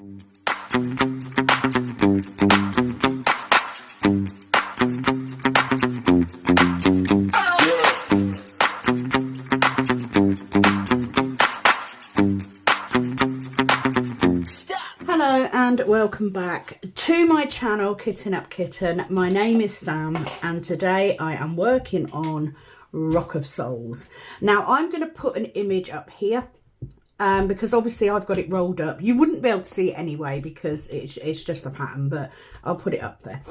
Hello and welcome back to my channel, Kitten Up Kitten. My name is Sam and today I am working on Rock of Souls. Now I'm going to put an image up here because obviously I've got it rolled up. You wouldn't be able to see it anyway because it's just a pattern, but I'll put it up there.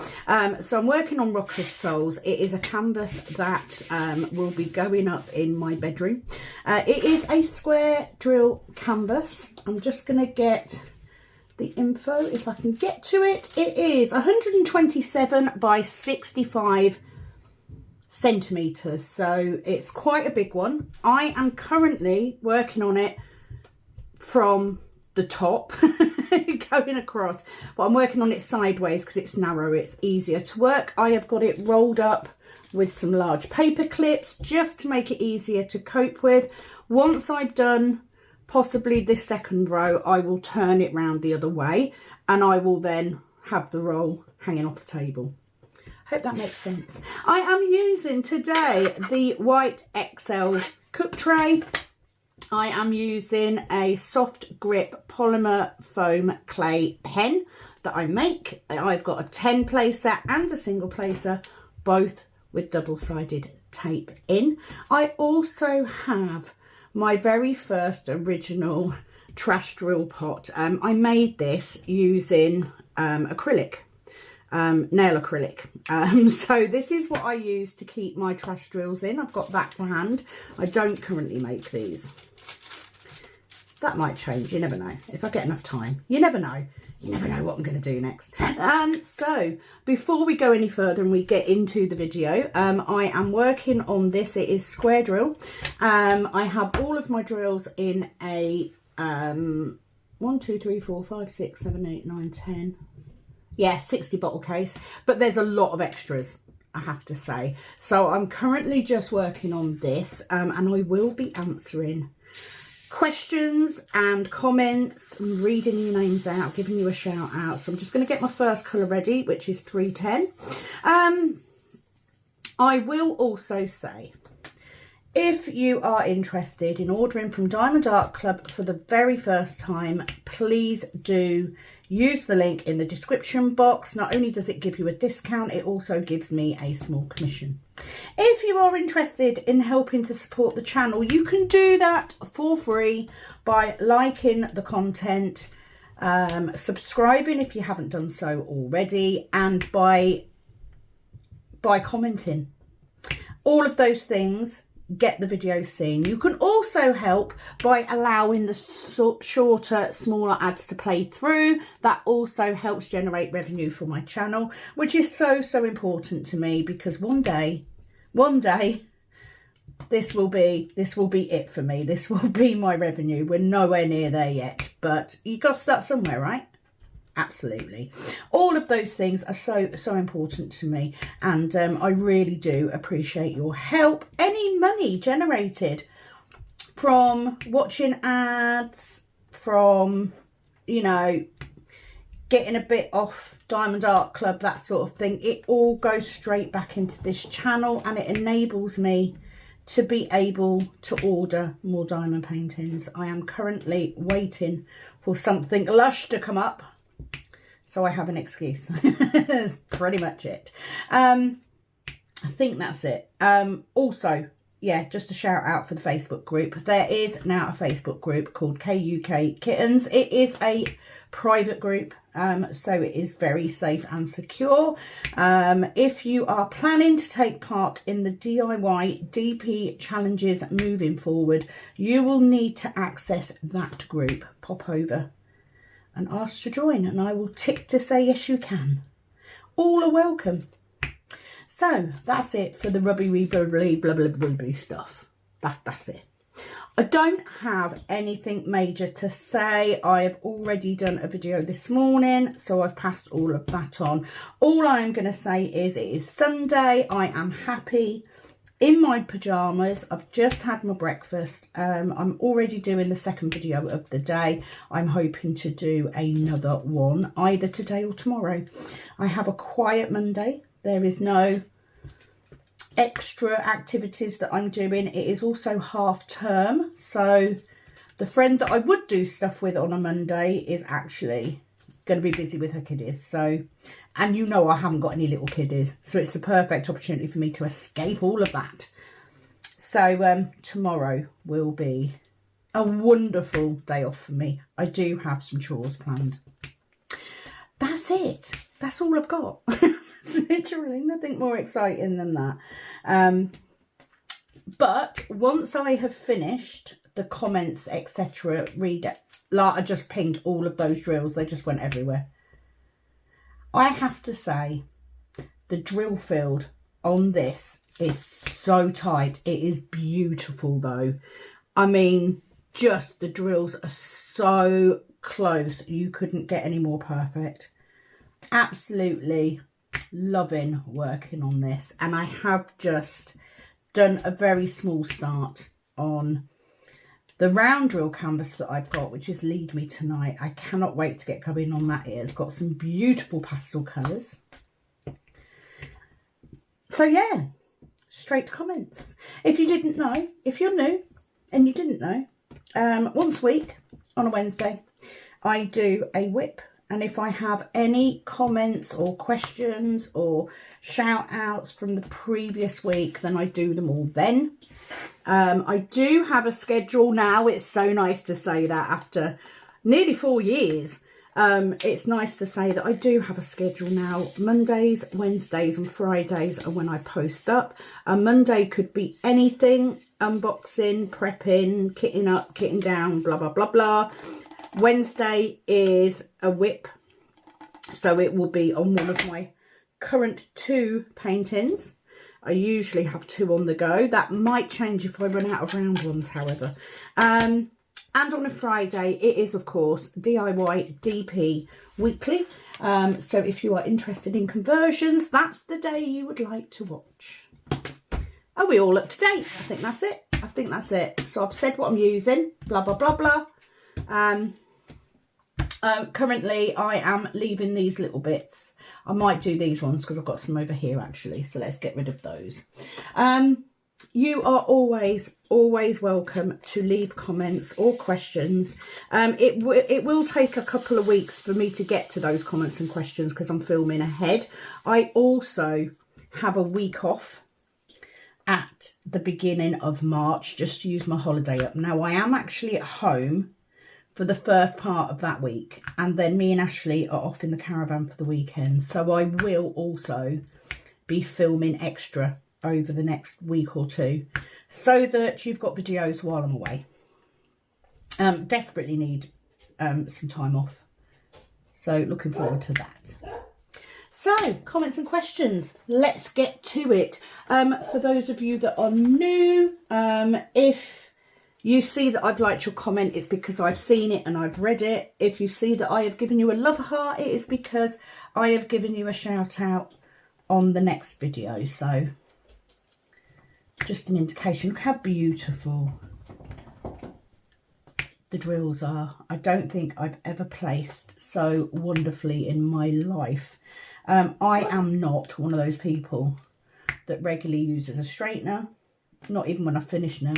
So I'm working on Rock of Souls. It is a canvas that will be going up in my bedroom. It is a square drill canvas. I'm just going to get the info if I can get to it. It is 127 by 65 centimeters, so it's quite a big one. I am currently working on it from the top going across, but I'm working on it sideways because it's narrow, it's easier to work. I have got it rolled up with some large paper clips just to make it easier to cope with. Once I've done possibly this second row, I will turn it round the other way and I will then have the roll hanging off the table. Hope that makes sense. I am using today the white XL cook tray. I am using a soft grip polymer foam clay pen that I make. I've got a 10 placer and a single placer, both with double-sided tape in. I also have my very first original trash drill pot. I made this using acrylic, nail acrylic. So this is what I use to keep my trash drills in. I've got that to hand. I don't currently make these. That might change, you never know. If I get enough time, you never know. You never know what I'm going to do next. So before we go any further and we get into the video, I am working on this. It is square drill. I have all of my drills in a 1, 2, 3, 4, 5, 6, 7, 8, 9, 10. Yeah, 60 bottle case. But there's a lot of extras, I have to say. So I'm currently just working on this, and I will be answering questions and comments and reading your names out, giving you a shout out. So I'm just going to get my first colour ready, which is 310. I will also say, if you are interested in ordering from Diamond Art Club for the very first time, please do use the link in the description box. Not only does it give you a discount, it also gives me a small commission. If you are interested in helping to support the channel, you can do that for free by liking the content, subscribing if you haven't done so already, and by commenting. All of those things get the video seen. You can also help by allowing the shorter, smaller ads to play through. That also helps generate revenue for my channel, which is so important to me, because one day this will be it for me. This will be my revenue. We're nowhere near there yet, but you got to start somewhere, right? Absolutely. All of those things are so important to me, and I really do appreciate your help. Any money generated from watching ads, from, you know, getting a bit off Diamond Art Club, that sort of thing, it all goes straight back into this channel, and it enables me to be able to order more diamond paintings. I am currently waiting for something lush to come up, so I have an excuse. That's pretty much it. I think that's it. Also, yeah, just a shout out for the Facebook group. There is now a Facebook group called Kuk Kittens. It is a private group, so it is very safe and secure. If you are planning to take part in the DIY DP challenges moving forward, you will need to access that group. Pop over and ask to join, and I will tick to say yes you can. All are welcome. So that's it for the rubbery blah blah stuff. That's it. I don't have anything major to say. I have already done a video this morning, so I've passed all of that on. All I'm going to say is it is Sunday. I am happy in my pyjamas. I've just had my breakfast. I'm already doing the second video of the day. I'm hoping to do another one either today or tomorrow. I have a quiet Monday. There is no extra activities that I'm doing. It is also half term, so the friend that I would do stuff with on a Monday is actually going to be busy with her kiddies. So, and you know I haven't got any little kiddies, so it's the perfect opportunity for me to escape all of that. So tomorrow will be a wonderful day off for me. I do have some chores planned. That's it. That's all I've got. Literally nothing more exciting than that. But once I have finished the comments, etc., read it. Like, I just pinged all of those drills. They just went everywhere. I have to say, the drill field on this is so tight. It is beautiful though. I mean, just the drills are so close. You couldn't get any more perfect. Absolutely loving working on this. And I have just done a very small start on the round drill canvas that I've got, which is Lead Me Tonight. I cannot wait to get going on that. It's got some beautiful pastel colours. So yeah, straight to comments. If you didn't know, if you're new and you didn't know, once a week on a Wednesday, I do a whip. And if I have any comments or questions or shout outs from the previous week, then I do them all then. I do have a schedule now. It's so nice to say that after nearly 4 years. It's nice to say that I do have a schedule now. Mondays, Wednesdays and Fridays are when I post up. A Monday could be anything. Unboxing, prepping, kitting up, kitting down, blah, blah, blah, blah. Wednesday is a whip. So it will be on one of my current 2 paintings. I usually have 2 on the go. That might change if I run out of round ones, however. And on a Friday, it is, of course, DIY DP weekly. So if you are interested in conversions, that's the day you would like to watch. Are we all up to date? I think that's it. I think that's it. So I've said what I'm using, blah, blah, blah, blah. Currently, I am leaving these little bits. I might do these ones because I've got some over here actually. So let's get rid of those. You are always welcome to leave comments or questions. It will take a couple of weeks for me to get to those comments and questions because I'm filming ahead. I also have a week off at the beginning of March just to use my holiday up. Now I am actually at home for the first part of that week, and then me and Ashley are off in the caravan for the weekend, so I will also be filming extra over the next week or 2 so that you've got videos while I'm away. Desperately need some time off, so looking forward to that. So, comments and questions, let's get to it. For those of you that are new, if you see that I've liked your comment, it's because I've seen it and I've read it. If you see that I have given you a love heart, it is because I have given you a shout out on the next video. So just an indication. Look how beautiful the drills are. I don't think I've ever placed so wonderfully in my life. I am not one of those people that regularly uses a straightener. Not even when I finish now.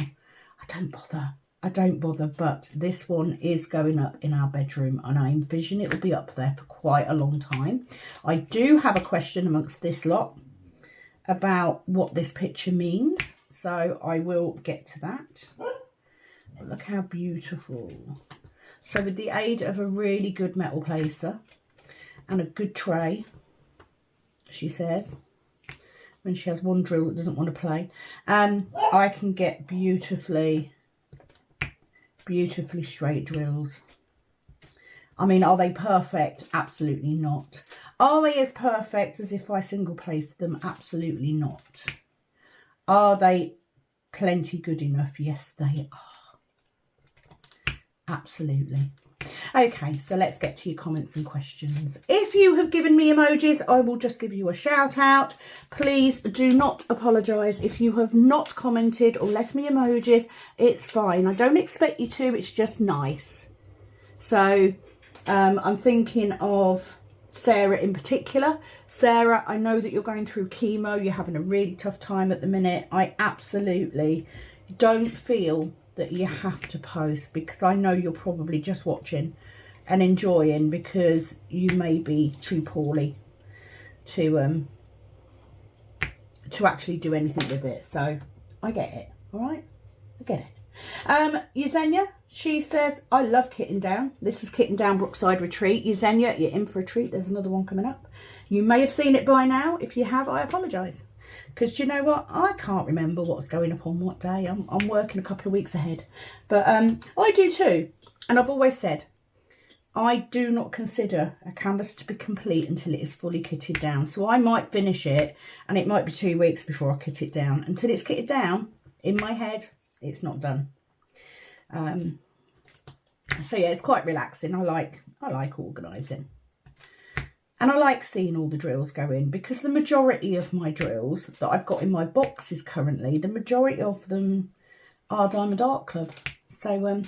I don't bother, but this one is going up in our bedroom and I envision it will be up there for quite a long time. I do have a question amongst this lot about what this picture means, so I will get to that. But look how beautiful. So with the aid of a really good metal placer and a good tray, she says, when she has one drill that doesn't want to play, I can get beautifully straight drills. I mean, are they perfect? Absolutely not. Are they as perfect as if I single placed them? Absolutely not. Are they plenty good enough? Yes, they are. Absolutely. Okay, so let's get to your comments and questions. If you have given me emojis, I will just give you a shout out. Please do not apologise if you have not commented or left me emojis. It's fine. I don't expect you to. It's just nice. So I'm thinking of Sarah in particular. Sarah, I know that you're going through chemo. You're having a really tough time at the minute. I absolutely don't feel that you have to post, because I know you're probably just watching and enjoying because you may be too poorly to actually do anything with it. So I get it. All right, I get it. Yesenia, she says, I love Kitten Down. This was Kitten Down Brookside Retreat. Yesenia, you're in for a treat. There's another one coming up. You may have seen it by now. If you have, I apologise. Because do you know what? I can't remember what's going up on what day. I'm working a couple of weeks ahead. But I do too. And I've always said, I do not consider a canvas to be complete until it is fully kitted down. So I might finish it and it might be 2 weeks before I kit it down. Until it's kitted down, in my head, it's not done. So yeah, it's quite relaxing. I like organising. And I like seeing all the drills go in, because the majority of my drills that I've got in my boxes currently, the majority of them are Diamond Art Club. So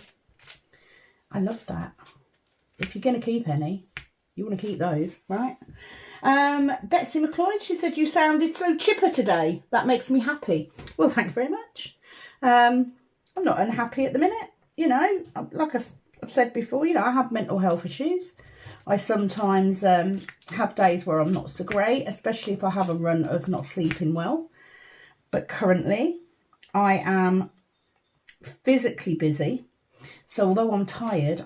I love that. If you're going to keep any, you want to keep those, right? Betsy McLeod, she said, you sounded so chipper today. That makes me happy. Well, thank you very much. I'm not unhappy at the minute. You know, like I've said before, you know, I have mental health issues. I sometimes have days where I'm not so great, especially if I have a run of not sleeping well. But currently, I am physically busy. So although I'm tired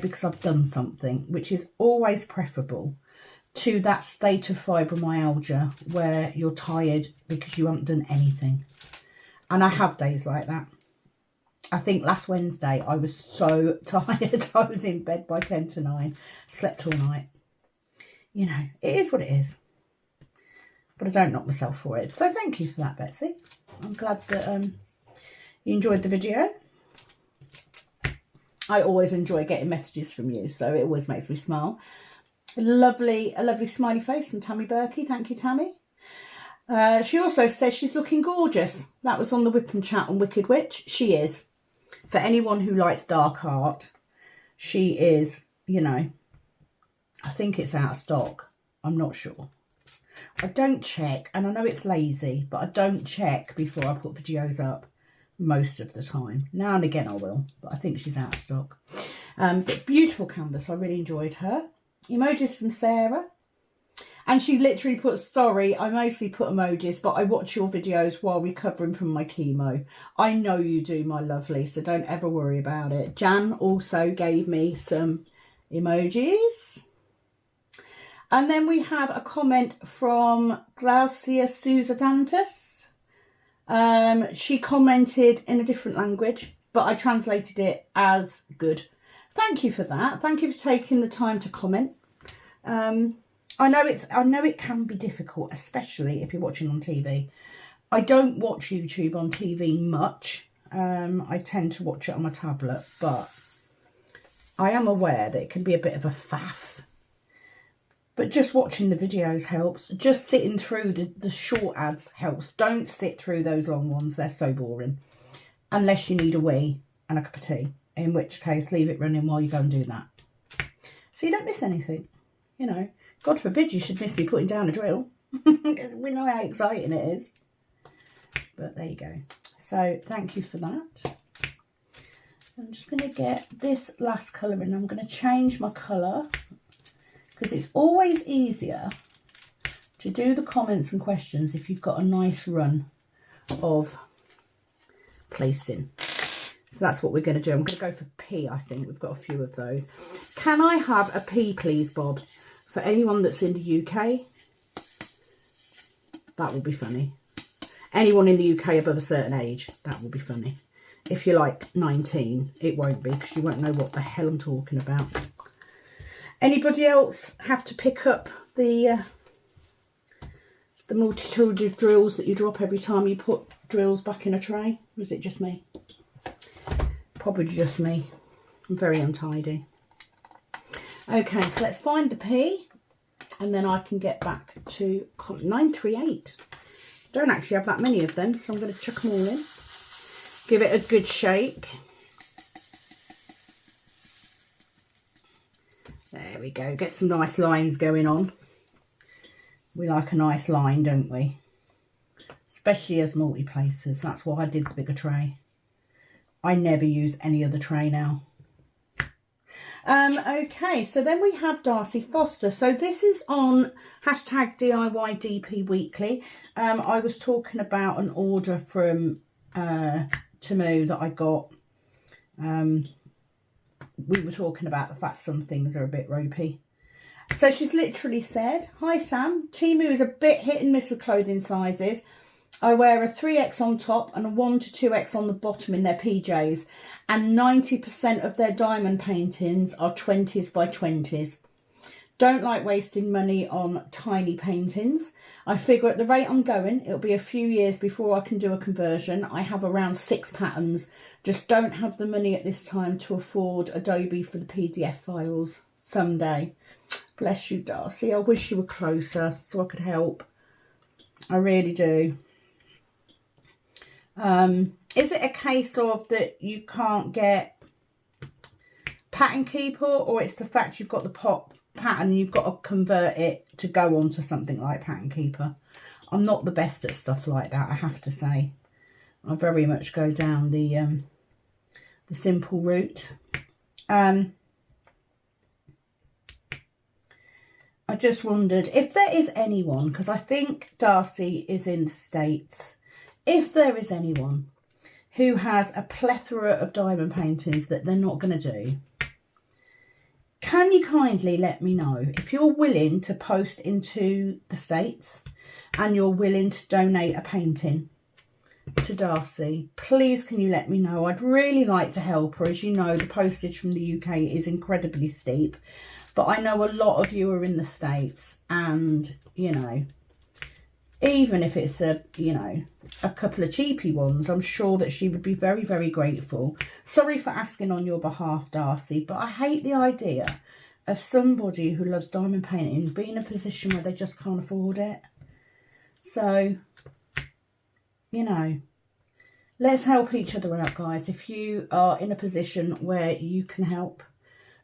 because I've done something, which is always preferable to that state of fibromyalgia where you're tired because you haven't done anything. And I have days like that. I think last Wednesday I was so tired. I was in bed by 10 to 9, slept all night. You know, it is what it is. But I don't knock myself for it. So thank you for that, Betsy. I'm glad that you enjoyed the video. I always enjoy getting messages from you, so it always makes me smile. A lovely smiley face from Tammy Berkey. Thank you, Tammy. She also says she's looking gorgeous. That was on the Wipping chat on Wicked Witch. She is. For anyone who likes dark art, she is, you know, I think it's out of stock. I'm not sure. I don't check, and I know it's lazy, but I don't check before I put videos up most of the time. Now and again I will, but I think she's out of stock. But beautiful canvas. I really enjoyed her. Emojis from Sarah. And she literally put, sorry, I mostly put emojis, but I watch your videos while recovering from my chemo. I know you do, my lovely, so don't ever worry about it. Jan also gave me some emojis. And then we have a comment from Glaucia Susadantus. She commented in a different language, but I translated it as good. Thank you for that. Thank you for taking the time to comment. I know it can be difficult, especially if you're watching on TV. I don't watch YouTube on TV much. I tend to watch it on my tablet, but I am aware that it can be a bit of a faff. But just watching the videos helps. Just sitting through the short ads helps. Don't sit through those long ones. They're so boring. Unless you need a wee and a cup of tea. In which case, leave it running while you go and do that. So you don't miss anything, you know. God forbid you should miss me putting down a drill. We know how exciting it is. But there you go. So thank you for that. I'm just going to get this last colour in. I'm going to change my colour, because it's always easier to do the comments and questions if you've got a nice run of placing. So that's what we're going to do. I'm going to go for P, I think. We've got a few of those. Can I have a P, please, Bob? For anyone that's in the UK, that will be funny. Anyone in the UK above a certain age, that will be funny. If you're like 19, it won't be, because you won't know what the hell I'm talking about. Anybody else have to pick up the multitude of drills that you drop every time you put drills back in a tray? Or is it just me? Probably just me. I'm very untidy. Okay, so let's find the P, and then I can get back to 938. Don't actually have that many of them, so I'm going to chuck them all in. Give it a good shake. There we go. Get some nice lines going on. We like a nice line, don't we? Especially as multi-placers. That's why I did the bigger tray. I never use any other tray now. Okay, so then we have Darcy Foster. So this is on hashtag DIYDP Weekly. I was talking about an order from Temu that I got. We were talking about the fact some things are a bit ropey. So she's literally said, "Hi Sam, Temu is a bit hit and miss with clothing sizes. I wear a 3X on top and a 1 to 2X on the bottom in their PJs. And 90% of their diamond paintings are 20s by 20s. Don't like wasting money on tiny paintings. I figure at the rate I'm going, it'll be a few years before I can do a conversion. I have around 6 patterns. Just don't have the money at this time to afford Adobe for the PDF files. Someday." Bless you, Darcy. I wish you were closer so I could help. I really do. Is it a case of that you can't get Pattern Keeper, or it's the fact you've got the pot pattern and you've got to convert it to go onto something like Pattern Keeper? I'm not the best at stuff like that, I have to say. I very much go down the simple route. I just wondered if there is anyone, because I think Darcy is in the States, if there is anyone who has a plethora of diamond paintings that they're not going to do, can you kindly let me know if you're willing to post into the States and you're willing to donate a painting to Darcy? Please can you let me know? I'd really like to help her. As you know, the postage from the UK is incredibly steep, but I know a lot of you are in the States, and you know, even if it's a couple of cheapy ones, I'm sure that she would be very, very grateful. Sorry for asking on your behalf, Darcy, but I hate the idea of somebody who loves diamond painting being in a position where they just can't afford it. So, you know, let's help each other out, guys. If you are in a position where you can help,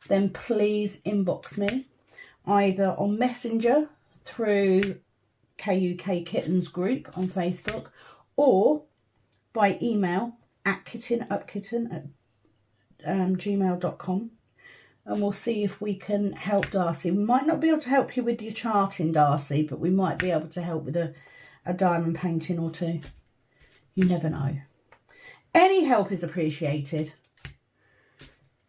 then please inbox me either on Messenger through Kuk Kittens group on Facebook, or by email at kittenupkitten@gmail.com, and we'll see if we can help Darcy. We might not be able to help you with your charting, Darcy, but we might be able to help with a diamond painting or two. You never know. Any help is appreciated.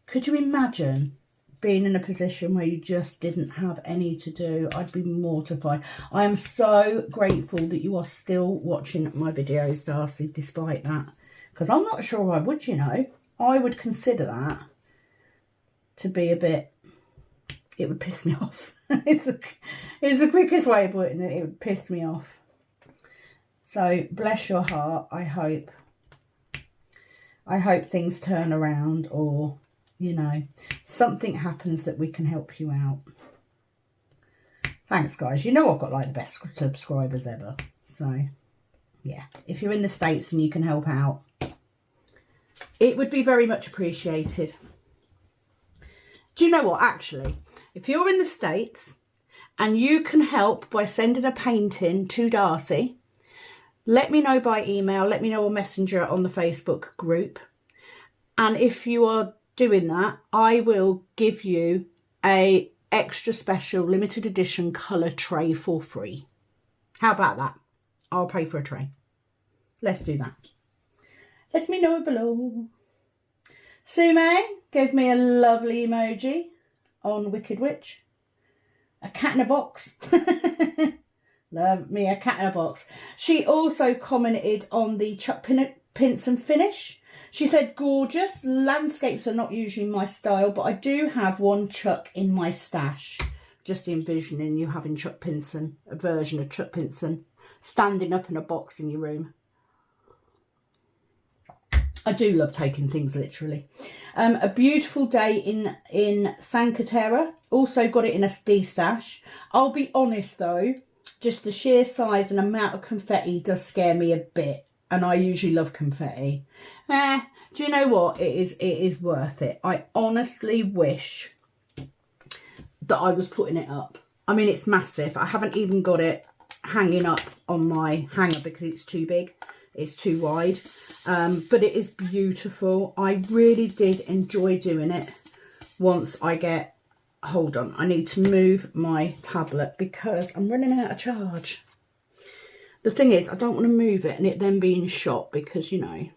Could you imagine being in a position where you just didn't have any to do? I'd be mortified. I am so grateful that you are still watching my videos, Darcy, despite that, because I'm not sure I would, you know. I would consider that to be a bit, it would piss me off. It's the quickest way of putting it. It would piss me off. So bless your heart. I hope things turn around, or you know, something happens that we can help you out. Thanks, guys. You know I've got like the best subscribers ever. So, yeah, if you're in the States and you can help out, it would be very much appreciated. Do you know what? Actually, if you're in the States and you can help by sending a painting to Darcy, let me know by email. Let me know on Messenger on the Facebook group. And if you are doing that, I will give you a extra special limited edition colour tray for free. How about that? I'll pay for a tray. Let's do that. Let me know below. Sume gave me a lovely emoji on Wicked Witch. A cat in a box. Love me a cat in a box. She also commented on the Chuck Pinson finish. She said, gorgeous. Landscapes are not usually my style, but I do have one Chuck in my stash. Just envisioning you having Chuck Pinson, a version of Chuck Pinson, standing up in a box in your room. I do love taking things literally. A beautiful day in San Catera. Also got it in a stash. I'll be honest though, just the sheer size and amount of confetti does scare me a bit. And I usually love confetti. Do you know what? It is worth it. I honestly wish that I was putting it up. I mean, it's massive. I haven't even got it hanging up on my hanger because it's too big. It's too wide. But it is beautiful. I really did enjoy doing it once I get... Hold on, I need to move my tablet because I'm running out of charge. The thing is, I don't want to move it and it then being shot because, you know,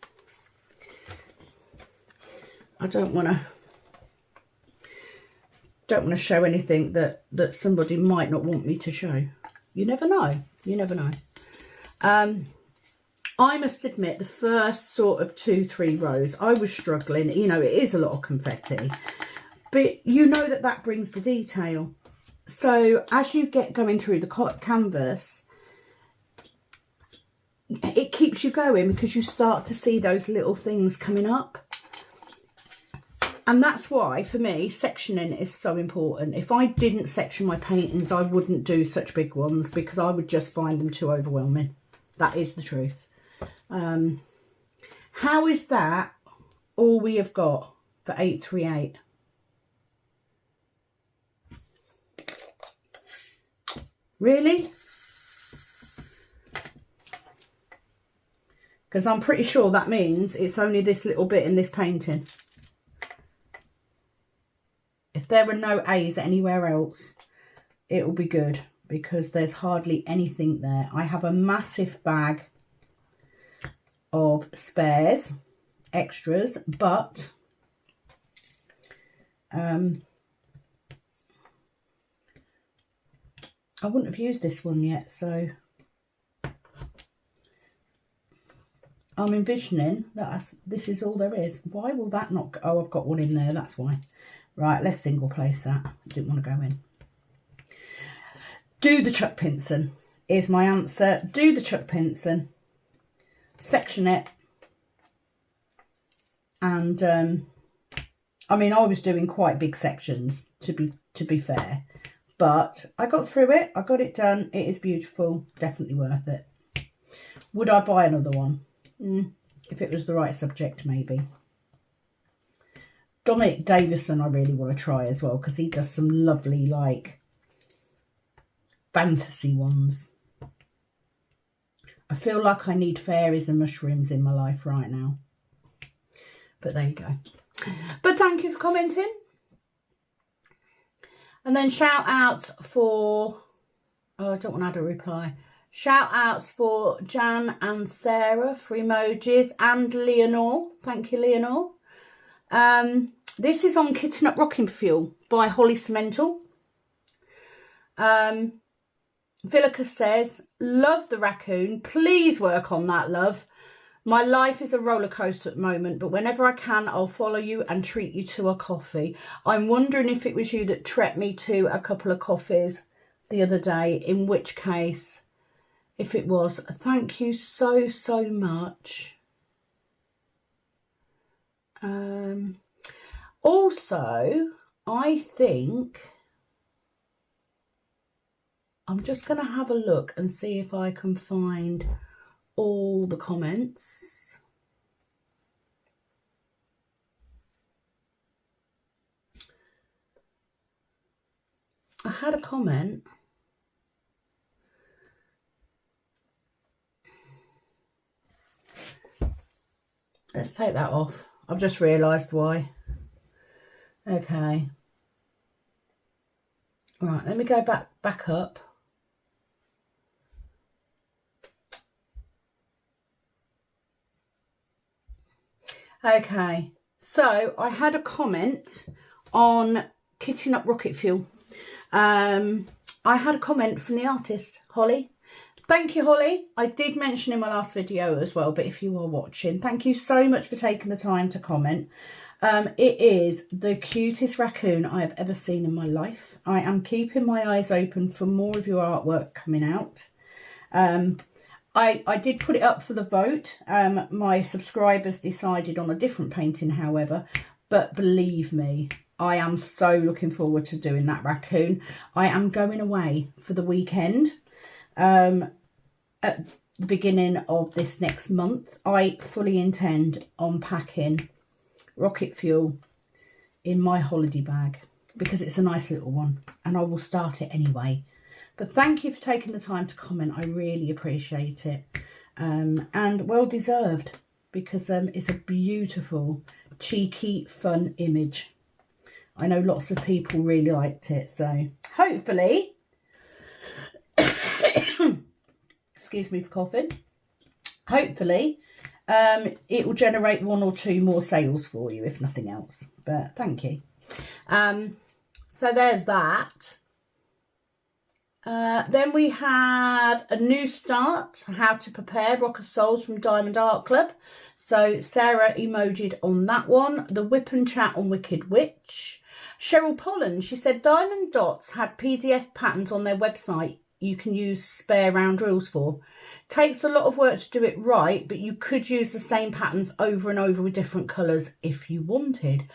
I don't want to show anything that somebody might not want me to show. You never know. You never know. I must admit, the first sort of 2-3 rows, I was struggling. You know, it is a lot of confetti. But you know that brings the detail. So as you get going through the canvas, it keeps you going because you start to see those little things coming up. And that's why, for me, sectioning is so important. If I didn't section my paintings, I wouldn't do such big ones because I would just find them too overwhelming. That is the truth. How is that all we have got for 838? Really? Because I'm pretty sure that means it's only this little bit in this painting. If there are no A's anywhere else, it will be good because there's hardly anything there. I have a massive bag of spares, extras, but I wouldn't have used this one yet, so I'm envisioning that this is all there is. Why will that not go? Oh, I've got one in there, that's why. Right, let's single place that. I didn't want to go in. Do the Chuck Pinson is my answer. Do the Chuck Pinson, section it, and I mean, I was doing quite big sections to be fair. But I got through it. I got it done. It is beautiful. Definitely worth it. Would I buy another one? If it was the right subject, maybe. Dominic Davison I really want to try as well because he does some lovely, like, fantasy ones. I feel like I need fairies and mushrooms in my life right now. But there you go. But thank you for commenting. And then shout outs for, oh, I don't want to add a reply. Shout outs for Jan and Sarah for emojis and Leonore. Thank you, Leonore. This is on Kitten Up Rocking Fuel by Holly Cemental. Villica says, love the raccoon. Please work on that, love. My life is a roller coaster at the moment, but whenever I can, I'll follow you and treat you to a coffee. I'm wondering if it was you that treated me to a couple of coffees the other day, in which case, if it was, thank you so, so much. Also, I think I'm just going to have a look and see if I can find all the comments. I had a comment. Let's take that off. I've just realised why. Okay. Right, let me go back up. Okay, so I had a comment on Kitting Up Rocket Fuel. I had a comment from the artist, Holly. Thank you, Holly. I did mention in my last video as well, but if you are watching, thank you so much for taking the time to comment. It is the cutest raccoon I have ever seen in my life. I am keeping my eyes open for more of your artwork coming out. I did put it up for the vote. My subscribers decided on a different painting, however, but believe me, I am so looking forward to doing that raccoon. I am going away for the weekend at the beginning of this next month. I fully intend on packing rocket fuel in my holiday bag because it's a nice little one and I will start it anyway. But thank you for taking the time to comment. I really appreciate it. And well deserved, because it's a beautiful, cheeky, fun image. I know lots of people really liked it, so hopefully, excuse me for coughing, hopefully it will generate 1 or 2 more sales for you, if nothing else. But thank you. So there's that. Then we have a new start, how to prepare Rock of Souls from Diamond Art Club. So Sarah emojied on that one. The Wipping chat on Wicked Witch. Cheryl Pollen, she said Diamond Dots had PDF patterns on their website you can use spare round drills for. Takes a lot of work to do it right, but you could use the same patterns over and over with different colours if you wanted.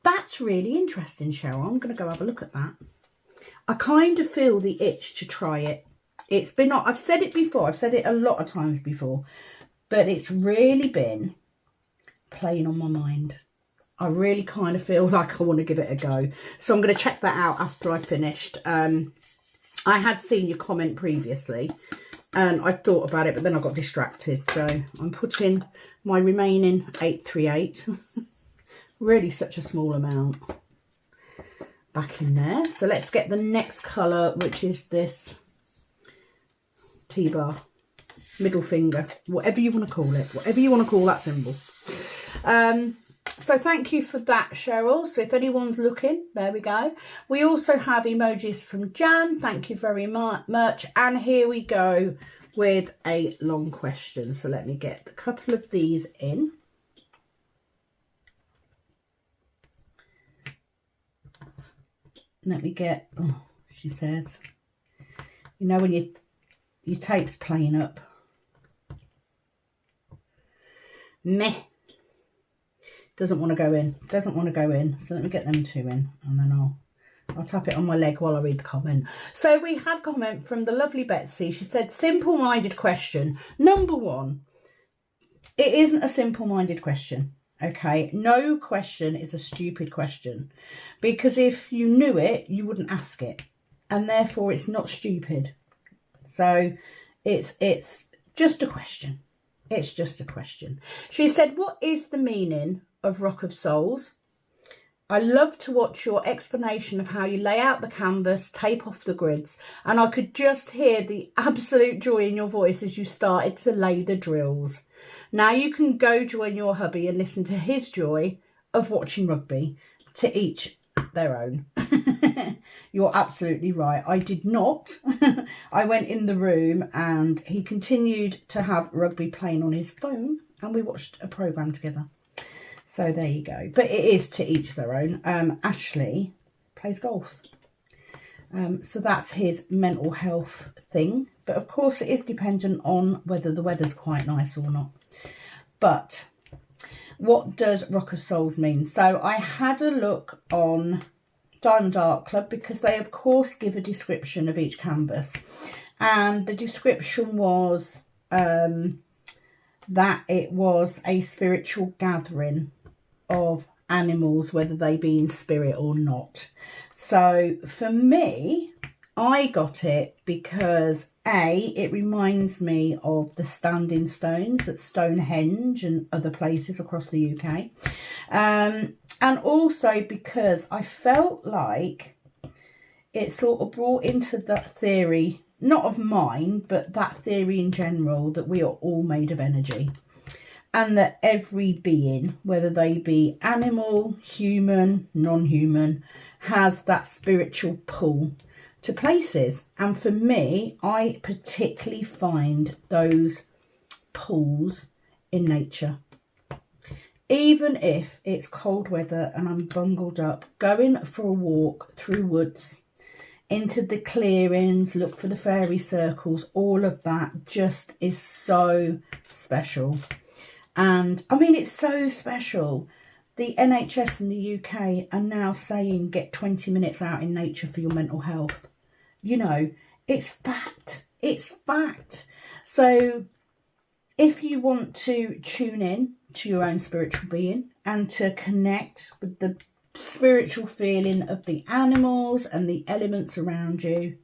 That's really interesting, Cheryl. I'm going to go have a look at that. I kind of feel the itch to try it. It's been, I've said it before, I've said it a lot of times before, but it's really been playing on my mind. I really kind of feel like I want to give it a go. So I'm going to check that out after I finished. I had seen your comment previously and I thought about it, but then I got distracted. So I'm putting my remaining 838, really such a small amount, back in there. So let's get the next colour, which is this T-bar, middle finger, whatever you want to call it, whatever you want to call that symbol. So thank you for that, Cheryl. So if anyone's looking, there we go. We also have emojis from Jan. Thank you very much. And here we go with a long question. So let me get a couple of these in. Let me get, oh, she says, you know when your tape's playing up. Meh. Doesn't want to go in. Doesn't want to go in. So let me get them 2 in and then I'll tap it on my leg while I read the comment. So we have a comment from the lovely Betsy. She said, simple-minded question. Number 1, it isn't a simple-minded question. Okay, no question is a stupid question, because if you knew it, you wouldn't ask it, and therefore it's not stupid. So it's just a question. It's just a question. She said, what is the meaning of Rock of Souls? I love to watch your explanation of how you lay out the canvas, tape off the grids, and I could just hear the absolute joy in your voice as you started to lay the drills. Now you can go join your hubby and listen to his joy of watching rugby. To each their own. You're absolutely right. I did not. I went in the room and he continued to have rugby playing on his phone and we watched a programme together. So there you go. But it is to each their own. Ashley plays golf. So that's his mental health thing. But of course it is dependent on whether the weather's quite nice or not. But what does Rock of Souls mean? So I had a look on Diamond Art Club because they of course give a description of each canvas. And the description was that it was a spiritual gathering of animals, whether they be in spirit or not. So for me, I got it because it reminds me of the standing stones at Stonehenge and other places across the UK. And also because I felt like it sort of brought into that theory, not of mine, but that theory in general, that we are all made of energy. And that every being, whether they be animal, human, non-human, has that spiritual pull to places. And for me, I particularly find those pulls in nature. Even if it's cold weather and I'm bungled up, going for a walk through woods, into the clearings, look for the fairy circles, all of that just is so special. And I mean, it's so special. The NHS in the UK are now saying get 20 minutes out in nature for your mental health. You know, it's fact. It's fact. So if you want to tune in to your own spiritual being and to connect with the spiritual feeling of the animals and the elements around you,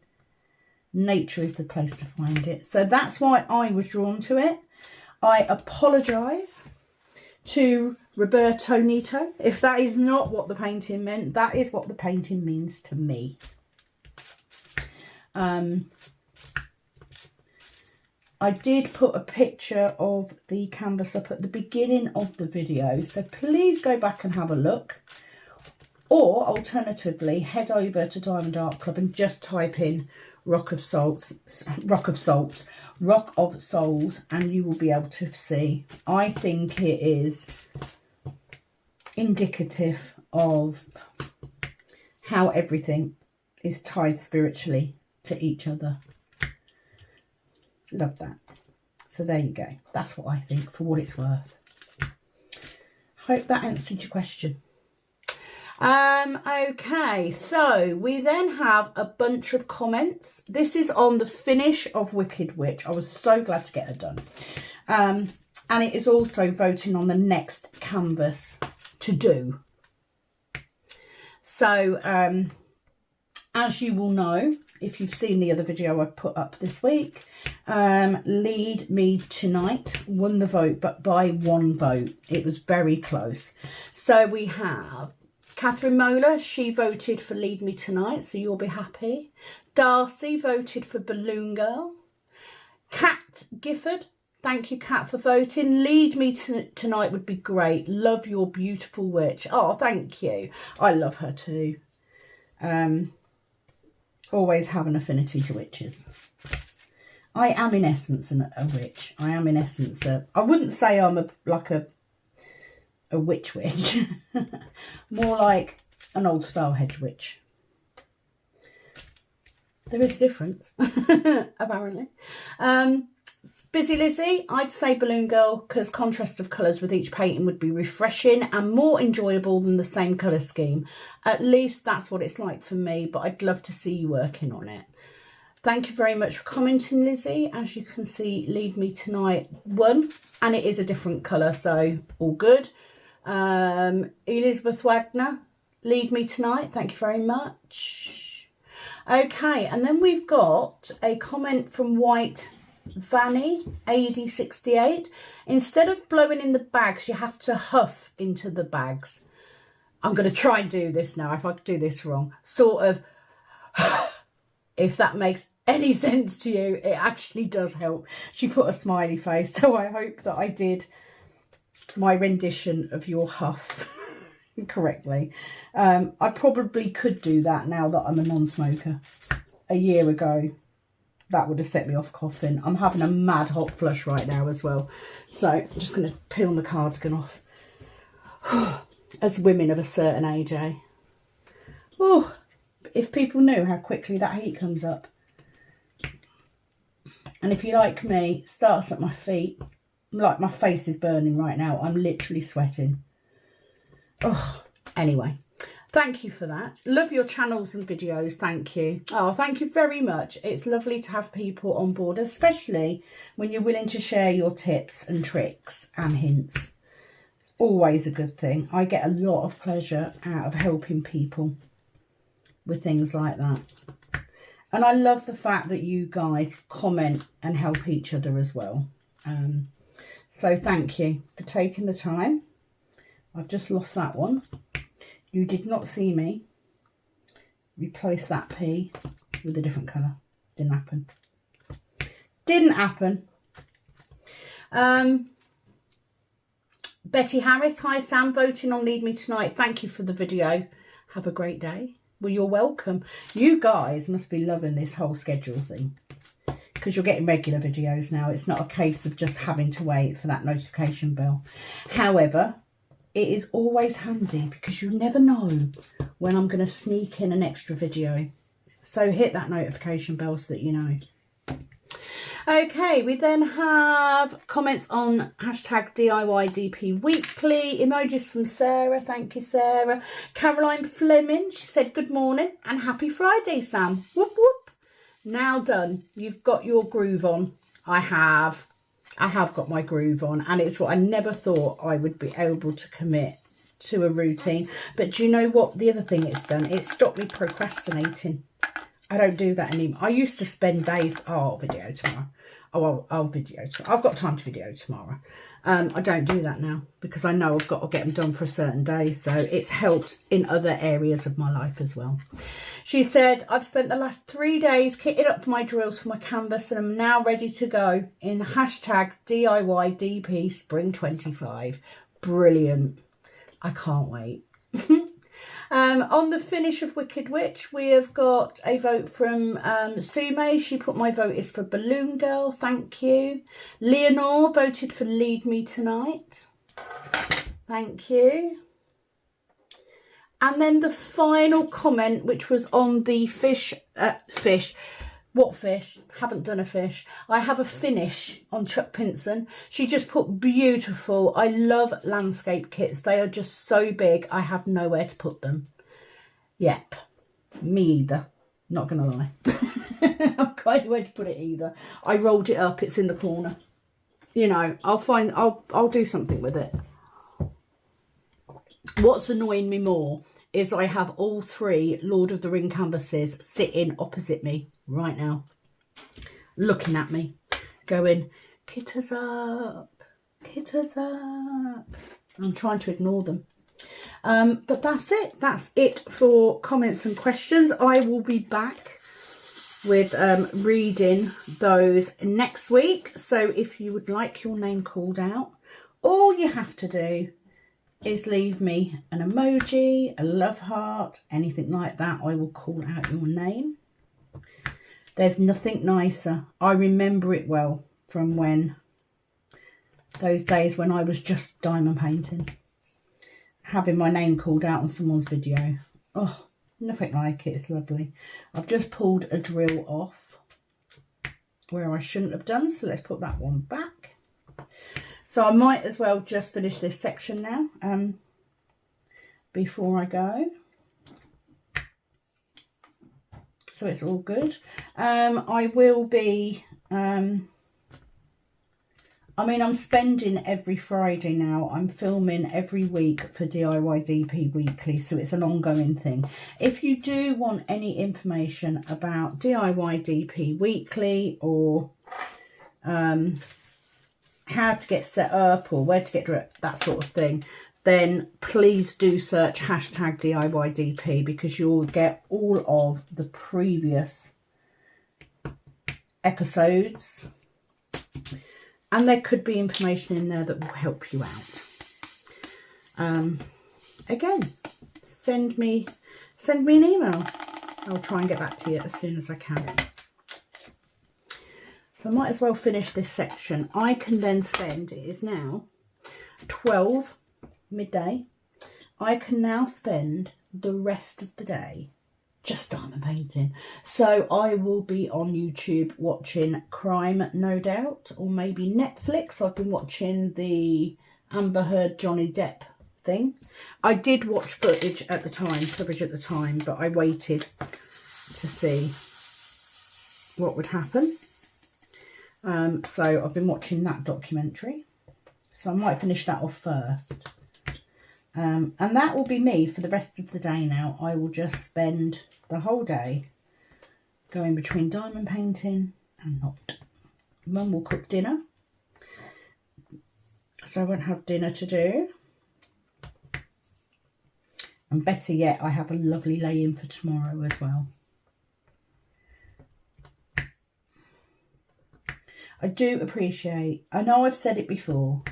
nature is the place to find it. So that's why I was drawn to it. I apologise to Roberto Nieto if that is not what the painting meant. That is what the painting means to me. I did put a picture of the canvas up at the beginning of the video, so please go back and have a look. Or alternatively, head over to Diamond Art Club and just type in Rock of Souls, and you will be able to see. I think it is indicative of how everything is tied spiritually to each other. Love that. So there you go. That's what I think, for what it's worth. Hope that answered your question. Okay, so we then have a bunch of comments. This is on the finish of Wicked Witch. I was so glad to get her done. And it is also voting on the next canvas to do. So, as you will know, if you've seen the other video I put up this week, Lead Me Tonight won the vote, but by 1 vote. It was very close. So we have Catherine Mola, she voted for Lead Me Tonight, so you'll be happy. Darcy voted for Balloon Girl. Kat Gifford, thank you, Kat, for voting. Lead Me Tonight would be great. Love your beautiful witch. Oh, thank you. I love her too. Always have an affinity to witches. I am in essence a witch. I am in essence I wouldn't say I'm like a witch, more like an old style hedge witch. There is a difference, apparently. Busy Lizzie, I'd say Balloon Girl, because contrast of colours with each painting would be refreshing and more enjoyable than the same colour scheme. At least that's what it's like for me, but I'd love to see you working on it. Thank you very much for commenting, Lizzie. As you can see, Lead Me Tonight won, and it is a different colour, so all good. Elizabeth Wagner, Lead Me Tonight, thank you very much. Okay, and then we've got a comment from White Vanny, AD68. Instead of blowing in the bags, you have to huff into the bags. I'm going to try and do this now. If I do this wrong, sort of, if that makes any sense to you, it actually does help. She put a smiley face, so I hope that I did my rendition of your huff correctly. I probably could do that now that I'm a non-smoker. A year ago, that would have set me off coughing. I'm having a mad hot flush right now as well. So I'm just going to peel the cardigan off. As women of a certain age, eh? Oh, if people knew how quickly that heat comes up. And if you're like me, it starts at my feet. Like my face is burning right now. I'm literally sweating. Oh, anyway. Thank you for that. Love your channels and videos. Thank you. Oh, thank you very much. It's lovely to have people on board, especially when you're willing to share your tips and tricks and hints. It's always a good thing. I get a lot of pleasure out of helping people with things like that. And I love the fact that you guys comment and help each other as well. So thank you for taking the time. I've just lost that one. You did not see me replace that P with a different colour. Didn't happen. Didn't happen. Betty Harris, hi Sam, voting on Lead Me Tonight. Thank you for the video. Have a great day. Well, you're welcome. You guys must be loving this whole schedule thing, because you're getting regular videos now. It's not a case of just having to wait for that notification bell. However, it is always handy because you never know when I'm going to sneak in an extra video. So hit that notification bell so that you know. Okay, we then have comments on hashtag DIYDP Weekly, emojis from Sarah. Thank you, Sarah. Caroline Fleming, she said, good morning and happy Friday, Sam. Whoop, whoop. Now done. You've got your groove on. I have got my groove on, and it's what I never thought I would be able to commit to a routine. But do you know what the other thing it's done? It's stopped me procrastinating. I don't do that anymore. I used to spend days, oh, I'll video tomorrow. Oh, I'll video tomorrow. I've got time to video tomorrow. I don't do that now because I know I've got to get them done for a certain day. So it's helped in other areas of my life as well. She said, I've spent the last 3 days kitting up my drills for my canvas and I'm now ready to go in hashtag DIYDP Spring 25. Brilliant. I can't wait. On the finish of Wicked Witch, we have got a vote from Sume. She put my vote is for Balloon Girl. Thank you. Leonore voted for Lead Me Tonight. Thank you. And then the final comment, which was on the fish. What fish? Haven't done a fish. I have a finish on Chuck Pinson. She just put beautiful. I love landscape kits. They are just so big. I have nowhere to put them. Yep. Me either. Not going to lie. I've got nowhere to put it either. I rolled it up. It's in the corner. You know, I'll do something with it. What's annoying me more is I have all 3 Lord of the Ring canvases sitting opposite me right now, looking at me, going, kitters up, kitters up. I'm trying to ignore them. But that's it. That's it for comments and questions. I will be back with reading those next week. So if you would like your name called out, all you have to do is leave me an emoji, a love heart, anything like that. I will call out your name. There's nothing nicer. I remember it well from when those days when I was just diamond painting. Having my name called out on someone's video. Oh, nothing like it. It's lovely. I've just pulled a drill off where I shouldn't have done. So let's put that one back. So I might as well just finish this section now before I go. So it's all good. I will be, I mean, I'm spending every Friday now. I'm filming every week for DIYDP Weekly. So it's an ongoing thing. If you do want any information about DIYDP Weekly or how to get set up or where to get direct, that sort of thing, then please do search hashtag DIYDP because you'll get all of the previous episodes and there could be information in there that will help you out. Again, send me an email. I'll try and get back to you as soon as I can. So I might as well finish this section. I can then spend, it is now 12 midday. I can now spend the rest of the day just diamond painting. So I will be on YouTube watching crime, no doubt, or maybe Netflix. I've been watching the Amber Heard Johnny Depp thing. I did watch footage at the time, but I waited to see what would happen. So I've been watching that documentary. So I might finish that off first. And that will be me for the rest of the day now. I will just spend the whole day going between diamond painting and not. Mum will cook dinner. So I won't have dinner to do. And better yet, I have a lovely lay-in for tomorrow as well. I do appreciate, I know I've said it before,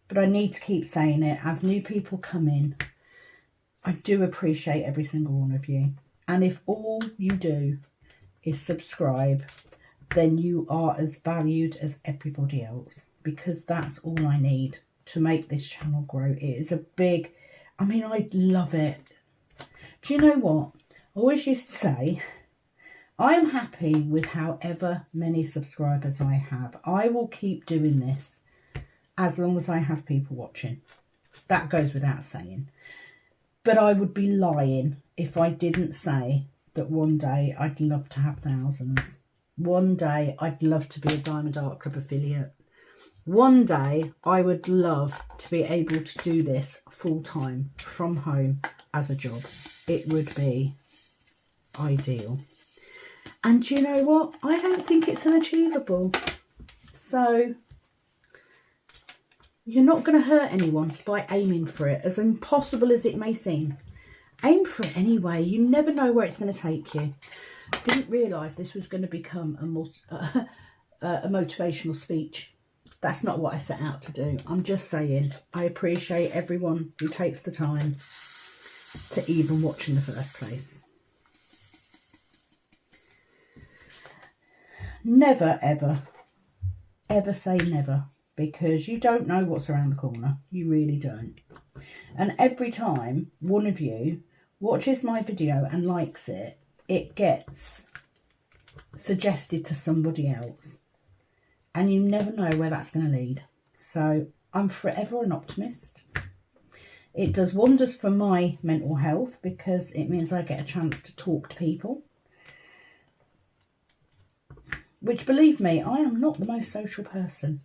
but I need to keep saying it as new people come in. I do appreciate every single one of you. And if all you do is subscribe, then you are as valued as everybody else. Because that's all I need to make this channel grow. It is a big, I mean, I love it. Do you know what? I always used to say, I am happy with however many subscribers I have. I will keep doing this as long as I have people watching. That goes without saying. But I would be lying if I didn't say that one day I'd love to have thousands. One day I'd love to be a Diamond Art Club affiliate. One day I would love to be able to do this full time from home as a job. It would be ideal. And you know what? I don't think it's unachievable. So you're not going to hurt anyone by aiming for it, as impossible as it may seem. Aim for it anyway. You never know where it's going to take you. Didn't realise this was going to become a motivational speech. That's not what I set out to do. I'm just saying I appreciate everyone who takes the time to even watch in the first place. Never, ever, ever say never, because you don't know what's around the corner. You really don't. And every time one of you watches my video and likes it, it gets suggested to somebody else. And you never know where that's going to lead. So I'm forever an optimist. It does wonders for my mental health because it means I get a chance to talk to people. Which, believe me, I am not the most social person.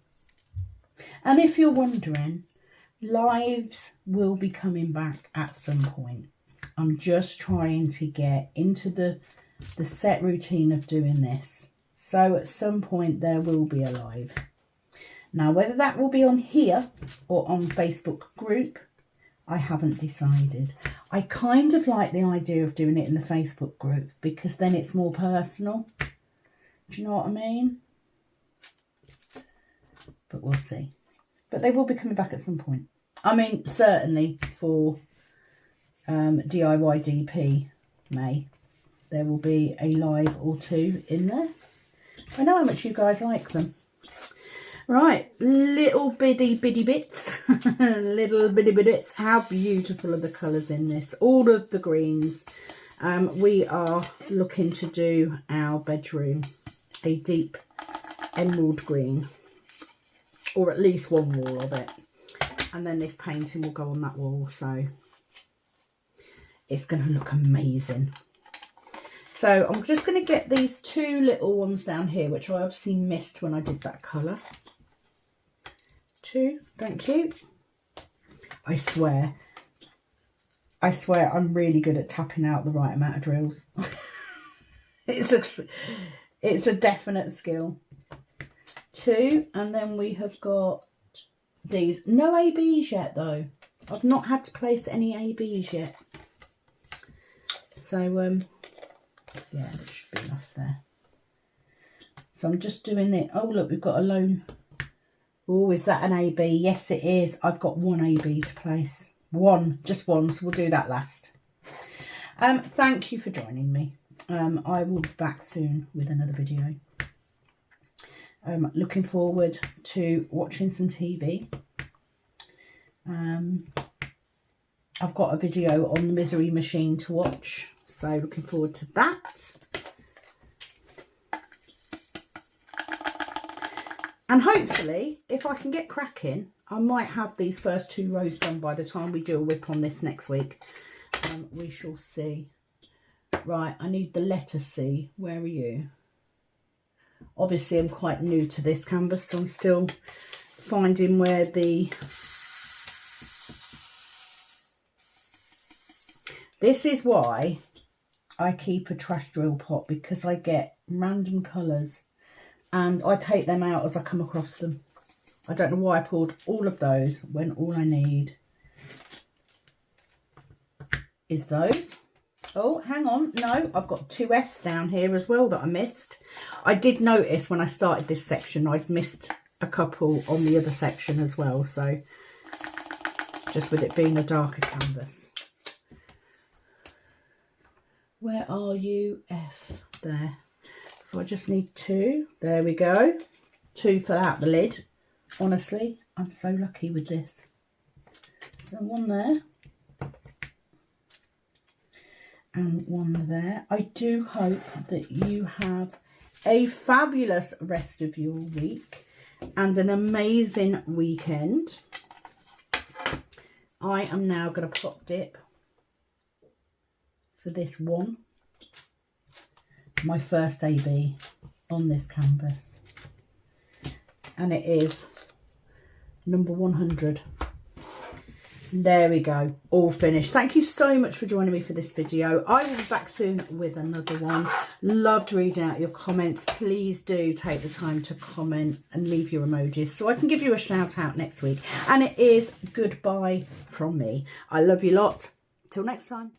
And if you're wondering, lives will be coming back at some point. I'm just trying to get into the set routine of doing this. So at some point there will be a live. Now, whether that will be on here or on Facebook group, I haven't decided. I kind of like the idea of doing it in the Facebook group because then it's more personal. Do you know what I mean? But we'll see. But they will be coming back at some point. I mean, certainly for DIY DP May, there will be a live or two in there. I know how much you guys like them. Right, little bitty bits. Little bitty bits. How beautiful are the colours in this. All of the greens. We are looking to do our bedroom a deep emerald green. Or at least one wall of it. And then this painting will go on that wall. So it's going to look amazing. So I'm just going to get these two little ones down here, which I obviously missed when I did that colour. Two, thank you. I swear I'm really good at tapping out the right amount of drills. It's a definite skill. Two, and then we have got these. No ABs yet though. I've not had to place any ABs yet. So yeah, there should be enough there. So I'm just doing it. Oh look, we've got a lone. Oh, is that an AB? Yes it is. I've got one AB to place. One, just one, so we'll do that last. Thank you for joining me. I will be back soon with another video. Looking forward to watching some TV. I've got a video on the Misery Machine to watch, so looking forward to that. And hopefully, if I can get cracking, I might have these first two rows done by the time we do a whip on this next week. We shall see. Right, I need the letter C. Where are you? Obviously, I'm quite new to this canvas, so I'm still finding where the... This is why I keep a trash drill pot, because I get random colours and I take them out as I come across them. I don't know why I pulled all of those when all I need is those. Oh, hang on. No, I've got two Fs down here as well that I missed. I did notice when I started this section, I'd missed a couple on the other section as well. So just with it being a darker canvas. Where are you? F there. So I just need two. There we go. Two fill out the lid. Honestly, I'm so lucky with this. So one there. and one there. I do hope that you have a fabulous rest of your week and an amazing weekend. I am now going to pop dip for this one, my first AB on this canvas, and it is number 100. There we go, all finished. Thank you so much for joining me for this video. I will be back soon with another one. Loved reading out your comments. Please do take the time to comment and leave your emojis so I can give you a shout out next week. And it is goodbye from me. I love you lots. Till next time.